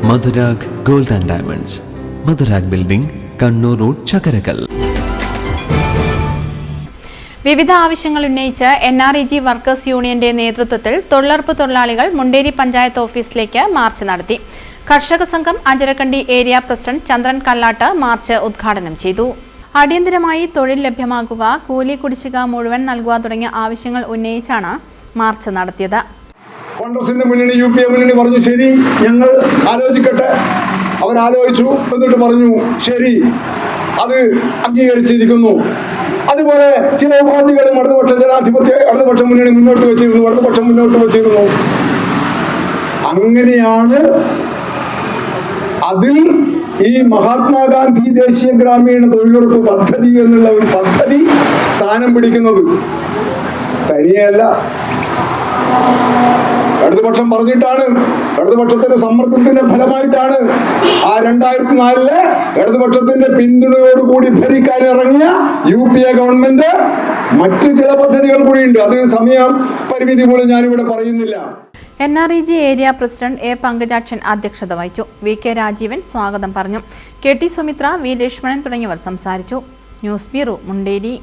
Madhurag gold and diamonds, Madhurag building, Kannur road, Chakkarakal. വിവിധ ആവശ്യങ്ങൾ ഉന്നയിച്ച് NREG വർക്കേഴ്സ് യൂണിയന്റെ നേതൃത്വത്തിൽ തൊഴിലുറപ്പ് തൊഴിലാളികൾ മുണ്ടേരി പഞ്ചായത്ത് ഓഫീസിലേക്ക് മാർച്ച് നടത്തി. കർഷക സംഘം അഞ്ചരക്കണ്ടി ഏരിയ പ്രസിഡന്റ് ചന്ദ്രൻ കല്ലാട്ട് മാർച്ച് ഉദ്ഘാടനം ചെയ്തു. അടിയന്തരമായി തൊഴിൽ ലഭ്യമാക്കുക, കൂലി കുടിശ്ശിക മുഴുവൻ നൽകുക തുടങ്ങിയ ആവശ്യങ്ങൾ ഉന്നയിച്ചാണ് മാർച്ച് നടത്തിയത്. കോൺഗ്രസിന്റെ മുന്നണി, UPA മുന്നണി പറഞ്ഞു ശരി, ഞങ്ങൾ ആലോചിക്കട്ടെ. അവരാലോചിച്ചു, എന്നിട്ട് പറഞ്ഞു ശരി, അത് അംഗീകരിച്ചിരിക്കുന്നു. അതുപോലെ ചില ഉപാധികളും ഇടതുപക്ഷ മുന്നണി മുന്നോട്ട് വെച്ചിരുന്നു. അങ്ങനെയാണ് അതിൽ ഈ മഹാത്മാഗാന്ധി ദേശീയ ഗ്രാമീണ തൊഴിലുറപ്പ് പദ്ധതി എന്നുള്ള ഒരു പദ്ധതി സ്ഥാനം പിടിക്കുന്നത്. തനിയല്ല, ഇടതുപക്ഷം പറഞ്ഞിട്ടാണ്, ഇടതുപക്ഷത്തിന്റെ സമ്മർദ്ദത്തിന്റെ ഫലമായിട്ടാണ് ആ 2004 ഇടതുപക്ഷത്തിന്റെ പിന്തുണയോടുകൂടി ഭരിക്കാൻ ഇറങ്ങിയ UPA ഗവൺമെന്റ് മറ്റു ചില പദ്ധതികൾ കൂടിയുണ്ട്. അത് സമയം പരിമിതി മൂലം ഞാനിവിടെ പറയുന്നില്ല. NREG area president A. Pankajakshan അധ്യക്ഷത വഹിച്ചു. VK രാജീവൻ സ്വാഗതം പറഞ്ഞു. KT Sumitra, V. ലക്ഷ്മണൻ തുടങ്ങിയവർ സംസാരിച്ചു. News bureau, Munderi.